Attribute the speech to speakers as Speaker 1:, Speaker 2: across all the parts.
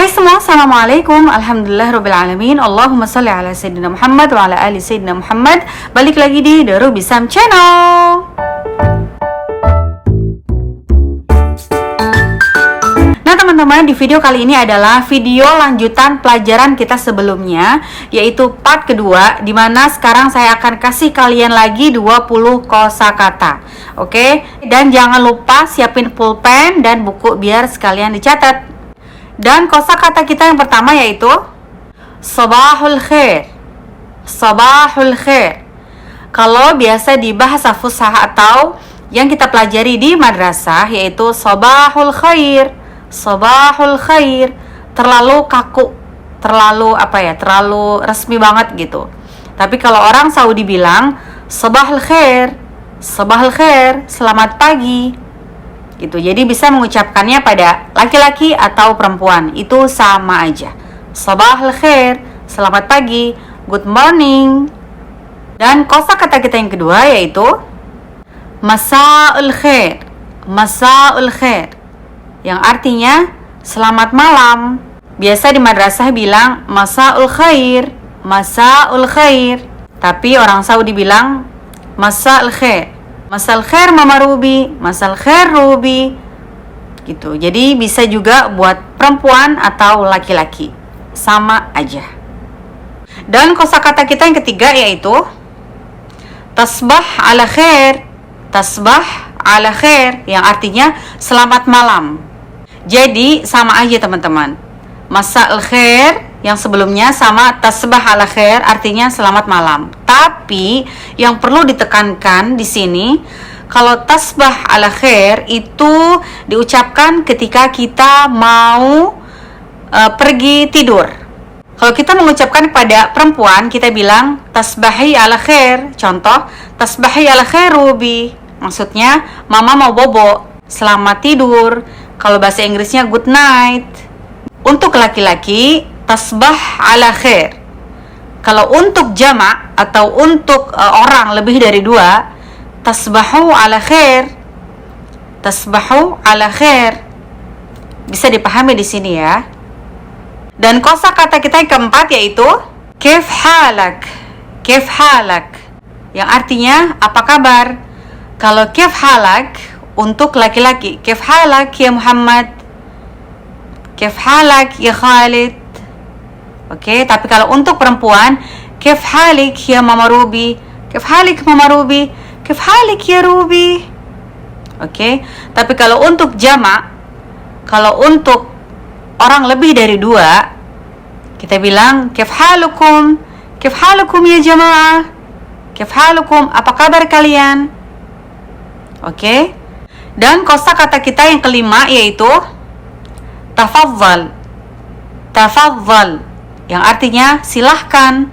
Speaker 1: Hai semua, Assalamualaikum. Alhamdulillahirrabbilalamin. Allahumma salli ala Sayyidina Muhammad wa ala ali Sayyidina Muhammad. Balik lagi di Darul Bisam Channel. Nah teman-teman, di video kali ini adalah video lanjutan pelajaran kita sebelumnya, yaitu part kedua, dimana sekarang saya akan kasih kalian lagi 20 kosakata. Oke? Dan jangan lupa siapin pulpen dan buku biar sekalian dicatat. Dan kosakata kita yang pertama yaitu Sabahul Khair. Sabahul Khair. Kalau biasa di bahasa fusha atau yang kita pelajari di madrasah yaitu Sabahul Khair. Sabahul Khair. Terlalu kaku, terlalu terlalu resmi banget gitu. Tapi kalau orang Saudi bilang Sabahul Khair. Sabahul Khair, selamat pagi. Gitu. Jadi bisa mengucapkannya pada laki-laki atau perempuan, itu sama aja. Sabahul Khair, selamat pagi, good morning. Dan kosakata kita yang kedua yaitu Masaul Khair. Masaul Khair, yang artinya selamat malam. Biasa di madrasah bilang Masaul Khair, Masaul Khair. Tapi orang Saudi bilang Masaul Khair. Masal khair Mama Ruby, masal khair Ruby. Gitu. Jadi bisa juga buat perempuan atau laki-laki. Sama aja. Dan kosakata kita yang ketiga yaitu Tasbah ala khair. Tasbah ala khair, yang artinya selamat malam. Jadi sama aja teman-teman. Masal khair yang sebelumnya sama tasbah ala khair, artinya selamat malam. Tapi yang perlu ditekankan di sini, kalau tasbah ala khair itu diucapkan ketika kita mau pergi tidur. Kalau kita mengucapkan pada perempuan, kita bilang tasbahi ala khair. Contoh, tasbahi ala khair Ruby. Maksudnya mama mau bobo, selamat tidur. Kalau bahasa Inggrisnya good night. Untuk laki-laki tasbah ala khair. Kalau untuk jamak atau untuk orang lebih dari dua, tasbahu ala khair. Tasbahu ala khair. Bisa dipahami di sini ya. Dan kosakata kita yang keempat yaitu kif halak. Kif halak, yang artinya apa kabar. Kalau kif halak untuk laki-laki, kif halak ya Muhammad, kif halak ya Khalid. Oke, tapi kalau untuk perempuan, kif halik ya Mama Ruby, kif halik Mama Ruby, kif halik ya Ruby. Oke, tapi kalau untuk jamak, kalau untuk orang lebih dari dua, kita bilang kif halukum ya jamaah, kif halukum, apa kabar kalian. Oke, dan kosakata kita yang kelima yaitu tafadhal. Tafadhal, yang artinya silahkan.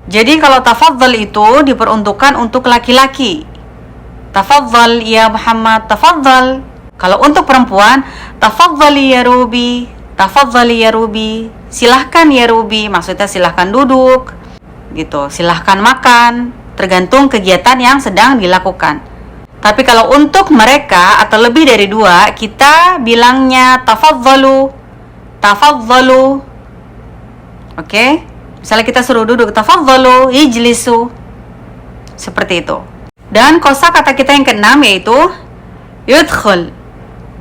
Speaker 1: Jadi kalau tafadhal itu diperuntukkan untuk laki-laki. Tafadhal ya Muhammad, tafadhal. Kalau untuk perempuan, tafadhali ya Ruby, tafadhali ya Ruby. Silahkan ya Ruby, maksudnya silahkan duduk gitu, silahkan makan, tergantung kegiatan yang sedang dilakukan. Tapi kalau untuk mereka atau lebih dari dua, kita bilangnya tafadhalu. Tafadhalu. Oke, misalnya kita suruh duduk, tafadhalu ijlisu. Seperti itu. Dan kosakata kita yang keenam yaitu yudkhul.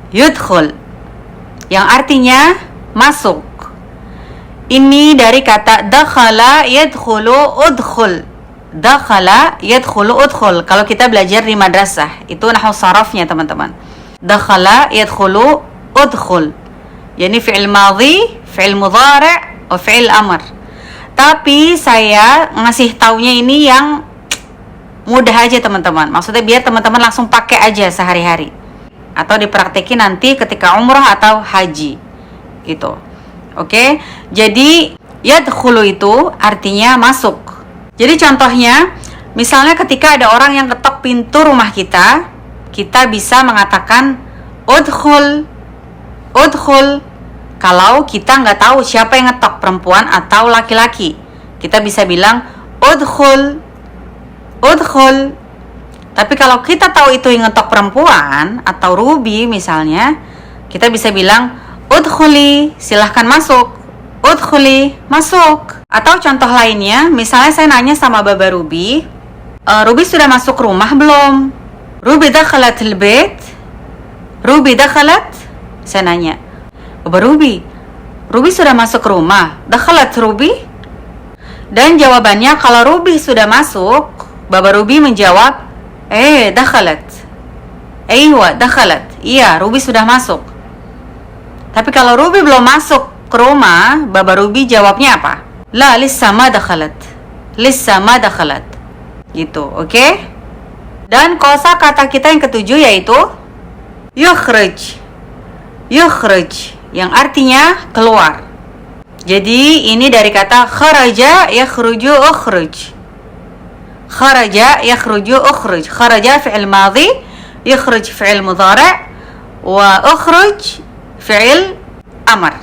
Speaker 1: Yudkhul, yang artinya masuk. Ini dari kata dakhala yadkhulu udkhul. Dakhala yadkhulu udkhul. Kalau kita belajar di madrasah, itu nahwu sarafnya teman-teman. Dakhala yadkhulu udkhul. Yani fi'il madhi, fi'il mudhari', fi'il amr. Tapi saya ngasih taunya ini yang mudah aja teman-teman. Maksudnya biar teman-teman langsung pakai aja sehari-hari, atau dipraktekin nanti ketika umrah atau haji gitu. Oke, jadi yadkhulu itu artinya masuk. Jadi contohnya, misalnya ketika ada orang yang ketok pintu rumah kita, kita bisa mengatakan udkhul. Udkhul. Kalau kita nggak tahu siapa yang ngetok, perempuan atau laki-laki, kita bisa bilang udkhul. Udkhul. Tapi kalau kita tahu itu yang ngetok perempuan atau Ruby misalnya, kita bisa bilang Udkhuli, silahkan masuk. Udkhuli, masuk. Atau contoh lainnya, misalnya saya nanya sama Baba Ruby, Ruby sudah masuk rumah belum? Ruby dakhalat al-bait? Ruby dakhalat? Saya nanya, Baba Ruby, Ruby sudah masuk rumah. Dakhalat Ruby? Dan jawabannya kalau Ruby sudah masuk, Baba Ruby menjawab, dakhalat. Aywa, dakhalat. Iya, Ruby sudah masuk. Tapi kalau Ruby belum masuk ke rumah, Baba Ruby jawabnya apa? La, lissa ma dakhalat. Lissa ma dakhalat. Gitu, oke? Dan kosa kata kita yang ketujuh yaitu yukhrij. Yukhrij, yang artinya keluar. Jadi ini dari kata kharaja yakhruju ukhrij. Kharaja yakhruju ukhrij. Kharaja fi'il madhi, yukhrij fi'il mudhari', wa ukhrij fi'il amr.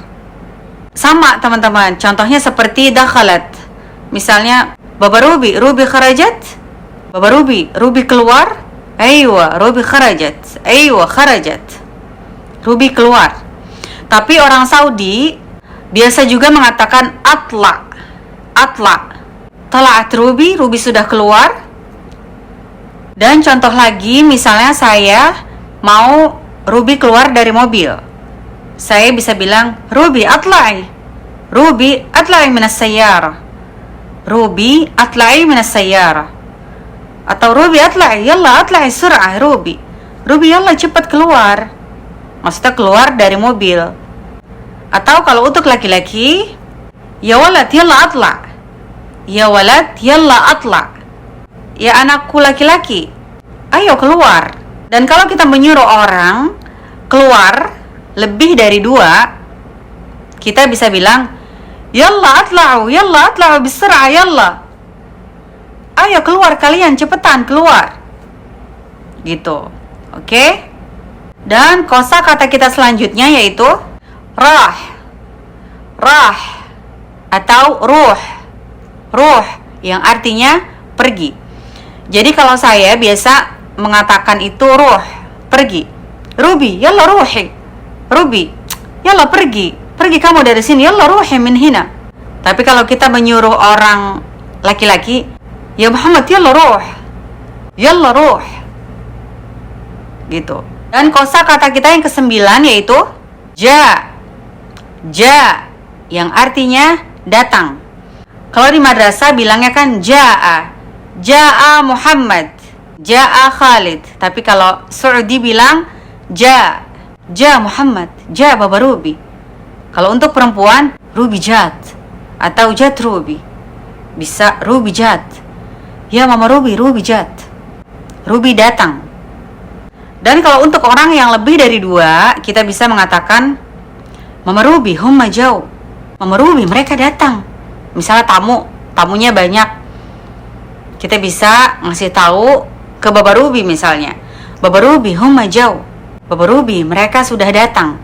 Speaker 1: Sama teman-teman, contohnya seperti dakhalat. Misalnya Baba Ruby, Ruby kharajat. Baba Ruby, Ruby keluar. Aywa, Ruby kharajat. Aywa, kharajat. Ruby keluar. Tapi orang Saudi biasa juga mengatakan atla. Atla. Tala'at Ruby, Ruby sudah keluar. Dan contoh lagi, misalnya saya mau Ruby keluar dari mobil. Saya bisa bilang, Ruby atla'i. Ruby atla'i minas sayyara. Ruby atla'i minas sayyara. Atau Ruby atla'i, yalla atla'i sur'ah Ruby. Ruby yalla cepat keluar. Maksudnya keluar dari mobil. Atau kalau untuk laki-laki, ya walad yalla atla. Ya walad yalla atla. Ya anakku laki-laki, ayo keluar. Dan kalau kita menyuruh orang keluar lebih dari 2, kita bisa bilang, yalla atla'u bisra'ah yalla. Ayo keluar kalian, cepetan keluar. Gitu. Oke? Dan kosa kata kita selanjutnya yaitu rah. Rah atau ruh. Ruh yang artinya pergi. Jadi kalau saya biasa mengatakan itu ruh, pergi. Ruby, yalla ruhi. Ruby, yalla pergi. Pergi kamu dari sini, yalla ruhi min hina. Tapi kalau kita menyuruh orang laki-laki, ya Muhammad, yalla ruh. Yalla ruh. Gitu. Dan kosa kata kita yang ke-9 yaitu ja. Ja yang artinya datang. Kalau di madrasah bilangnya kan ja'a. Ja'a Muhammad, ja'a Khalid. Tapi kalau Saudi bilang ja. Ja Muhammad, ja Baba Ruby. Kalau untuk perempuan, Ruby jat atau jat Ruby. Bisa Ruby jat. Ya Mama Ruby, Ruby jat. Ruby datang. Dan kalau untuk orang yang lebih dari 2, kita bisa mengatakan Mama Ruby, humma jau. Mama Ruby, mereka datang. Misalnya tamunya banyak. Kita bisa ngasih tahu ke Baba Ruby misalnya. Baba Ruby, humma jau. Baba Ruby, mereka sudah datang.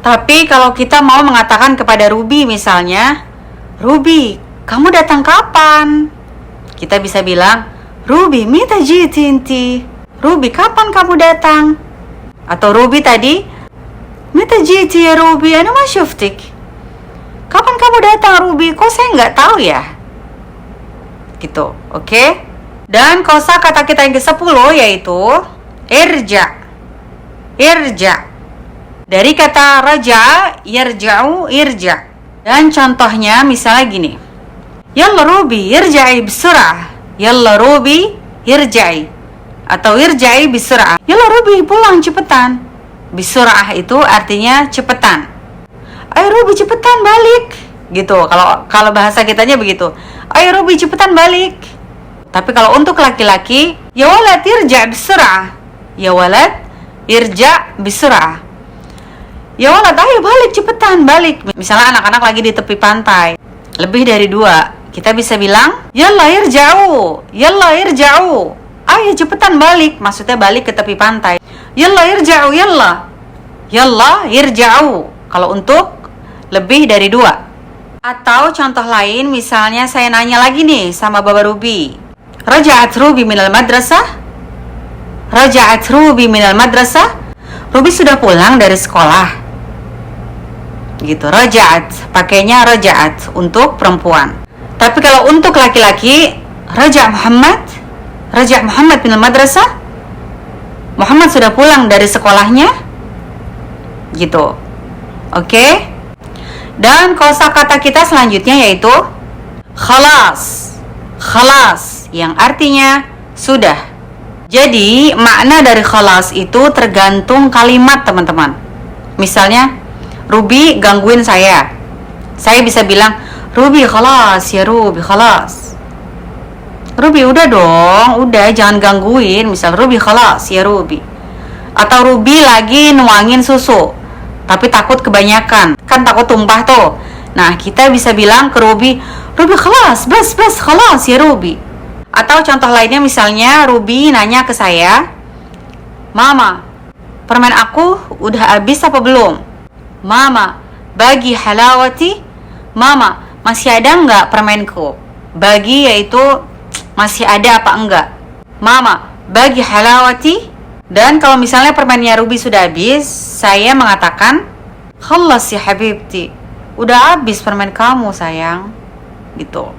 Speaker 1: Tapi kalau kita mau mengatakan kepada Ruby misalnya, Ruby, kamu datang kapan? Kita bisa bilang, Ruby, mita jiti inti. Ruby, kapan kamu datang? Atau Ruby tadi, mita jiti ya Ruby, ana ma syuftik. Kapan kamu datang Ruby? Kok saya nggak tahu ya? Gitu, oke? Dan kosa kata kita yang ke-10 yaitu irja. Irja. Dari kata raja, yarja'u, irja. Dan contohnya misalnya gini. Yalla Ruby, irja'i bisur'ah. Yalla Ruby, irja'i. Atau irja'i bisur'ah. Yalla Ruby, pulang cepetan. Bisur'ah itu artinya cepetan. Ayo Ruby cepetan balik. Gitu. Kalau bahasa kitanya begitu. Ayo Ruby cepetan balik. Tapi kalau untuk laki-laki, ya walad irja' bisur'ah. Ya walad irja' bisur'ah. Ya walad, ayo balik cepetan balik. Misalnya anak-anak lagi di tepi pantai, lebih dari 2, kita bisa bilang yalla irja'u. Yalla irja'u. Ayo cepetan balik. Maksudnya balik ke tepi pantai. Yalla irja'u, yalla. Yalla irja'u. Kalau untuk lebih dari 2. Atau contoh lain, misalnya saya nanya lagi nih sama Baba Ruby. Raja'at Ruby minal madrasah? Raja'at Ruby minal madrasah? Ruby sudah pulang dari sekolah. gitu. Raja'at, pakainya raja'at untuk perempuan. Tapi kalau untuk laki-laki, Raja' Muhammad bin al-madrasah, Muhammad sudah pulang dari sekolahnya, gitu. Oke? Dan kosakata kita selanjutnya yaitu khalas, yang artinya sudah. Jadi makna dari khalas itu tergantung kalimat, teman-teman. Misalnya, Ruby gangguin saya bisa bilang, Ruby khalas ya Ruby, khalas. Ruby udah dong, udah jangan gangguin. Misal Ruby khalas ya Ruby. Atau Ruby lagi nuangin susu tapi takut kebanyakan, kan takut tumpah tuh. Nah, kita bisa bilang ke Ruby khalas, bas khalas ya Ruby. Atau contoh lainnya misalnya Ruby nanya ke saya, Mama, permen aku udah habis apa belum? Mama, bagi halawati. Mama, masih ada nggak permenku? Bagi yaitu masih ada apa enggak. Mama, bagi halawati. Dan kalau misalnya permennya Ruby sudah habis, saya mengatakan, khalas ya habibti, udah habis permen kamu sayang, gitu.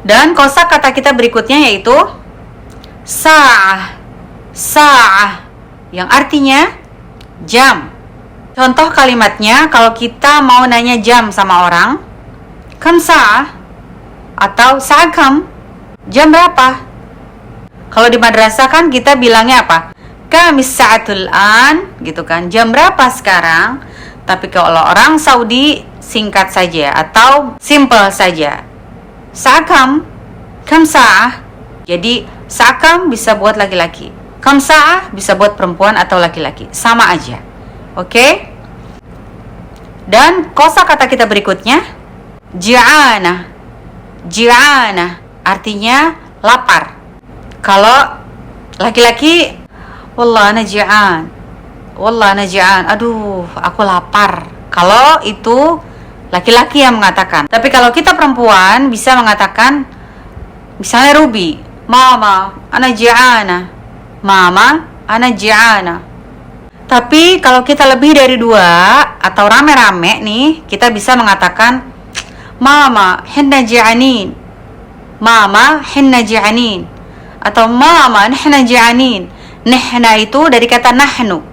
Speaker 1: Dan kosakata kita berikutnya yaitu sa'ah, yang artinya jam. Contoh kalimatnya, kalau kita mau nanya jam sama orang, kam sa'ah, atau sa'akam, jam berapa? Kalau di madrasah kan kita bilangnya apa? Kamis sa'atul an, gitu kan, jam berapa sekarang? Tapi kalau orang Saudi singkat saja atau simple saja. Sa'akam, kam sa'ah. Jadi sa'akam bisa buat laki-laki, kam sa'ah bisa buat perempuan atau laki-laki, sama aja. Oke? Dan kosakata kita berikutnya ji'ana, artinya lapar. Kalau laki-laki, wallah ana ji'an, aduh aku lapar. Kalau itu laki-laki yang mengatakan. Tapi kalau kita perempuan bisa mengatakan, misalnya Ruby, Mama ana ji'ana, Tapi kalau kita lebih dari 2 atau rame-rame nih, kita bisa mengatakan, Mama hinna ji'anin, atau Mama nahna ji'anin. Nahna itu dari kata nahnu.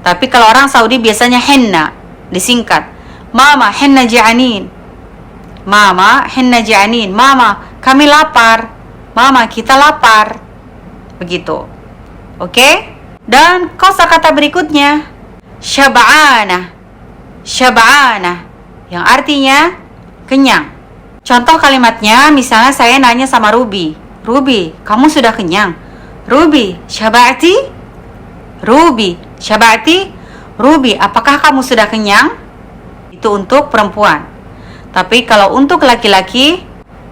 Speaker 1: Tapi kalau orang Saudi biasanya hinna, disingkat. Mama hinna ji'anin. Mama kami lapar. Mama kita lapar. Begitu. Oke? Dan kosakata berikutnya syab'ana, yang artinya kenyang. Contoh kalimatnya, misalnya saya nanya sama Ruby, kamu sudah kenyang? Ruby, syaba'ti? Ruby, apakah kamu sudah kenyang? Itu untuk perempuan. Tapi kalau untuk laki-laki,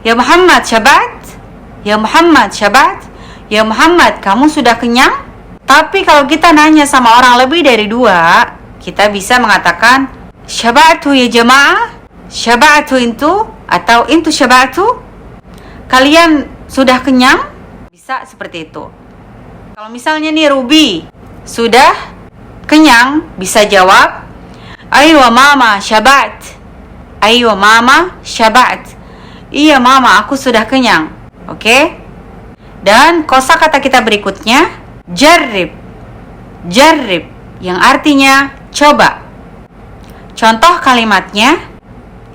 Speaker 1: ya Muhammad, syabat? Ya Muhammad, kamu sudah kenyang? Tapi kalau kita nanya sama orang lebih dari 2, kita bisa mengatakan, syaba'tu ya jamaah? Syaba'tu intu? Atau intu syaba'tu? Kalian sudah kenyang? Bisa seperti itu. Kalau misalnya nih Ruby sudah kenyang, bisa jawab, Aywa mama syabat. Iya mama, aku sudah kenyang. Oke? Dan kosakata kita berikutnya jarrib, yang artinya coba. Contoh kalimatnya,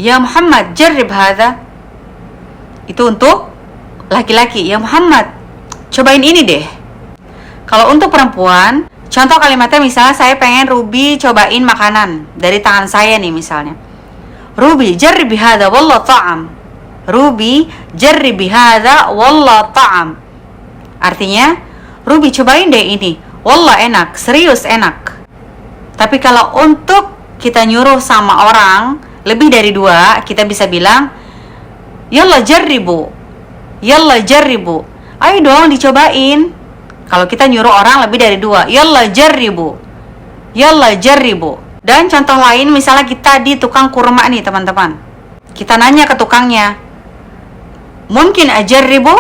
Speaker 1: ya Muhammad jarrib hadha. Itu untuk laki-laki, ya Muhammad cobain ini deh. Kalau untuk perempuan, contoh kalimatnya misalnya saya pengen Ruby cobain makanan dari tangan saya nih misalnya. Ruby jarribi hadha wallah ta'am. Artinya, Ruby cobain deh ini, wallah enak, serius enak. Tapi kalau untuk kita nyuruh sama orang lebih dari 2, kita bisa bilang, Yalla jarribu. Ayo dong dicobain. Kalau kita nyuruh orang lebih dari 2, Yalla jarribu. Dan contoh lain, misalnya kita di tukang kurma nih teman-teman. Kita nanya ke tukangnya, Mungkin ajarribu?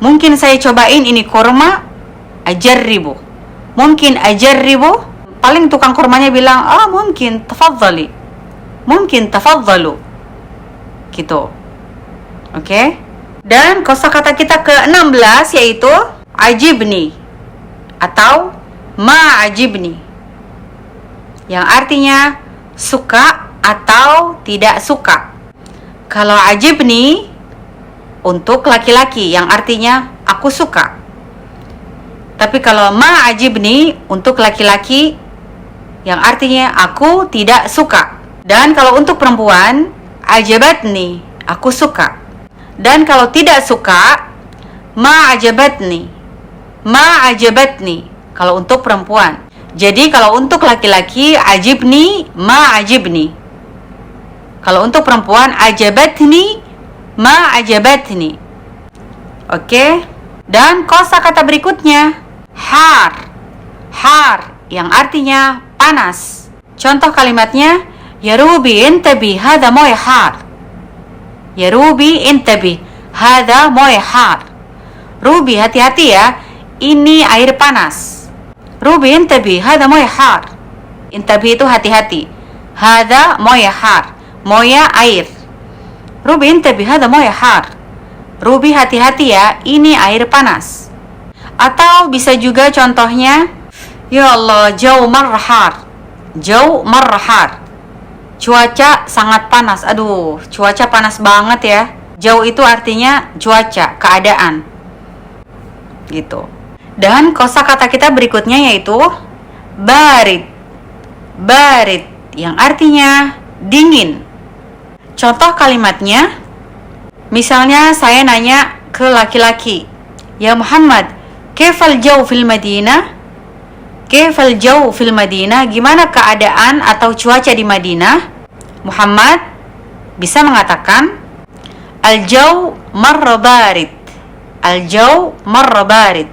Speaker 1: Mungkin saya cobain ini kurma? Ajarribu. Mungkin ajarribu. Paling tukang kurmanya bilang, mungkin tafadhali. Mungkin tafadhalu. Gitu. Oke? Dan kosakata kita ke-16 yaitu ajibni atau ma'ajibni, yang artinya suka atau tidak suka. Kalau ajibni untuk laki-laki, yang artinya aku suka. Tapi kalau ma'ajibni untuk laki-laki, yang artinya aku tidak suka. Dan kalau untuk perempuan, ajabatni, aku suka. Dan kalau tidak suka, ma'ajabatni, ma'ajabatni. Kalau untuk perempuan. Jadi kalau untuk laki-laki, ajibni, ma'ajibni. Kalau untuk perempuan, ajabatni, ma'ajabatni. Oke? Dan kosakata berikutnya, har. Har, yang artinya panas. Contoh kalimatnya, ya Ruby intabi, hada moy har. Ya Ruby intabi, hada moy har. Ruby, hati-hati ya, ini air panas. Ruby intabi, hada moy har. Intabi itu hati-hati. Hada moy har. Moya air. Ruby intabi, hada moy har. Ruby, hati-hati ya, ini air panas. Atau bisa juga contohnya, ya Allah, jauh marhar. Jauh marhar. Cuaca sangat panas. Aduh, cuaca panas banget ya. Jauh itu artinya cuaca, keadaan. Gitu. Dan kosakata kita berikutnya yaitu barid. Barid, yang artinya dingin. Contoh kalimatnya, misalnya saya nanya ke laki-laki, ya Muhammad, kaifal jaw fil Madinah? Kaifal jaw fil Madinah? Gimana keadaan atau cuaca di Madinah? Muhammad bisa mengatakan, al-jaw marra barid. Al-jaw marra barid.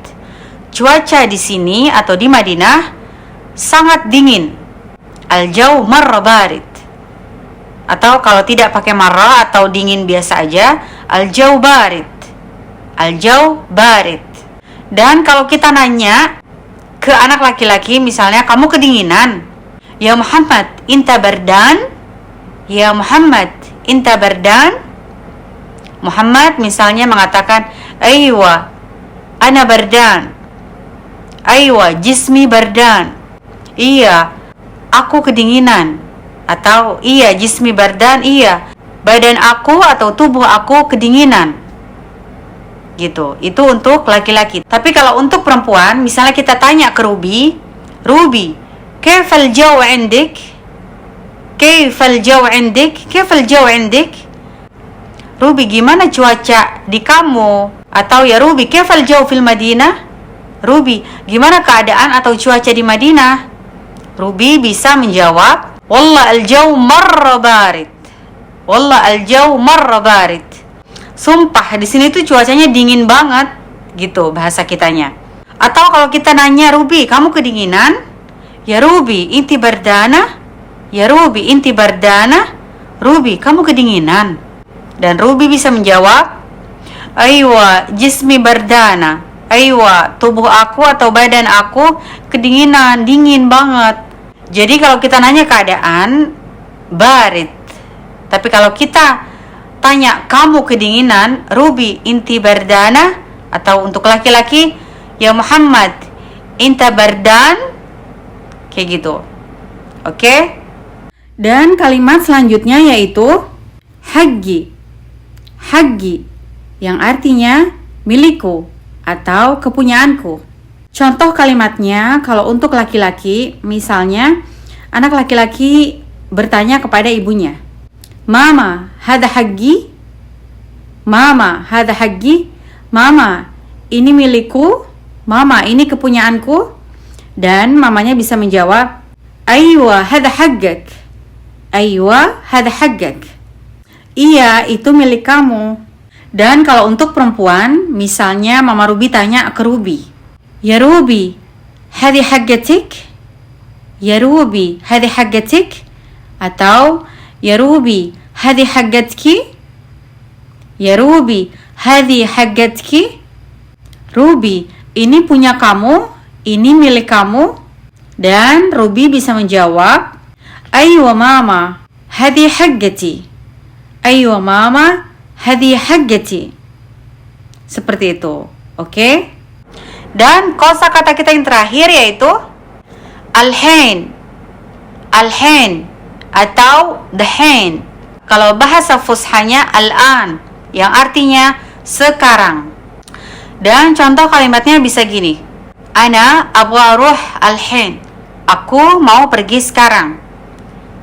Speaker 1: Cuaca di sini atau di Madinah sangat dingin. Al-jaw marra barid. Atau kalau tidak pakai marra atau dingin biasa aja, al-jaw barid. Al-jaw barid. Dan kalau kita nanya ke anak laki-laki, misalnya kamu kedinginan, ya Muhammad inta bardan. Ya Muhammad inta bardan. Muhammad misalnya mengatakan, aywa ana bardan. Aywa jismi bardan. Iya, aku kedinginan. Atau iya jismi bardan, iya badan aku atau tubuh aku kedinginan. Gitu. Itu untuk laki-laki. Tapi kalau untuk perempuan, misalnya kita tanya ke Ruby, Ruby, kaifal jaw indik? Kaifal jaw indik? Kaifal jaw indik? Ruby, gimana cuaca di kamu? Atau ya Ruby, kaifal jaw fil Madinah? Ruby, gimana keadaan atau cuaca di Madinah? Ruby bisa menjawab, wallah al-jaw marra barid. Wallah al-jaw marra barid. Sumpah, di sini tuh cuacanya dingin banget, gitu bahasa kitanya. Atau kalau kita nanya Ruby, kamu kedinginan? Ya Ruby, inti bardana? Ya Ruby, inti bardana? Ruby, kamu kedinginan? Dan Ruby bisa menjawab, aywa, jismi bardana. Aywa, tubuh aku atau badan aku kedinginan, dingin banget. Jadi kalau kita nanya keadaan, barid. Tapi kalau kita tanya kamu kedinginan, Ruby inti bardana. Atau untuk laki-laki, ya Muhammad inta bardan. Kayak gitu. Oke? Dan kalimat selanjutnya yaitu haggi. Haggi, yang artinya milikku atau kepunyaanku. Contoh kalimatnya kalau untuk laki-laki, misalnya anak laki-laki bertanya kepada ibunya, Mama, hada haggi? Mama, hada haggi? Mama, ini milikku? Mama, ini kepunyaanku? Dan mamanya bisa menjawab, Aywa, hada haggak. Aywa, hada haggak. Iya, itu milik kamu. Dan kalau untuk perempuan, misalnya Mama Ruby tanya ke Ruby, Ya Ruby, hadi haggatik? Ya Ruby, hadi haggatik? Atau Ya Ruby, hadi haggatki? Ya Ruby, hadi haggatki? Ruby, ini punya kamu? ini milik kamu? Dan Ruby bisa menjawab, Aywa mama, hadi haggati. Aywa mama, hadi haggati. Seperti itu, oke? Dan kosakata kita yang terakhir yaitu al-hain. Al-hain atau the-hain. Kalau bahasa fushanya al-an, yang artinya sekarang. Dan contoh kalimatnya bisa gini. Ana abgha ruh al-hain. Aku mau pergi sekarang.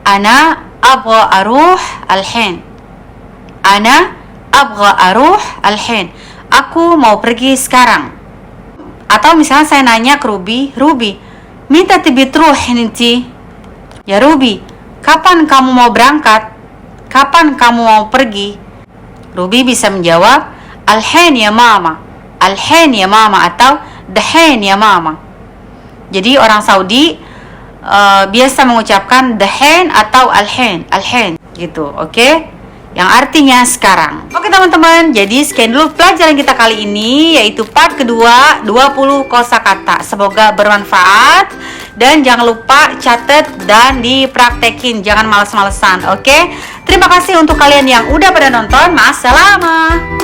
Speaker 1: Ana abgha aruh al-hain. Ana abgha aruh al-hain. Aku mau pergi sekarang. Atau misalnya saya nanya ke Ruby, Ruby, mita tibi truh inti? Ya Ruby, kapan kamu mau berangkat? Kapan kamu mau pergi? Ruby bisa menjawab, al-hain ya mama. Al-hain ya mama atau the-hain ya mama. Jadi orang Saudi biasa mengucapkan the-hain atau al-hain, al-hain gitu, oke? Yang artinya sekarang. Oke teman-teman, jadi sekian dulu pelajaran kita kali ini, yaitu part kedua 20 kosakata. Semoga bermanfaat dan jangan lupa catat dan dipraktekin, jangan males-malesan, oke? Terima kasih untuk kalian yang udah pada nonton. Ma'assalamah.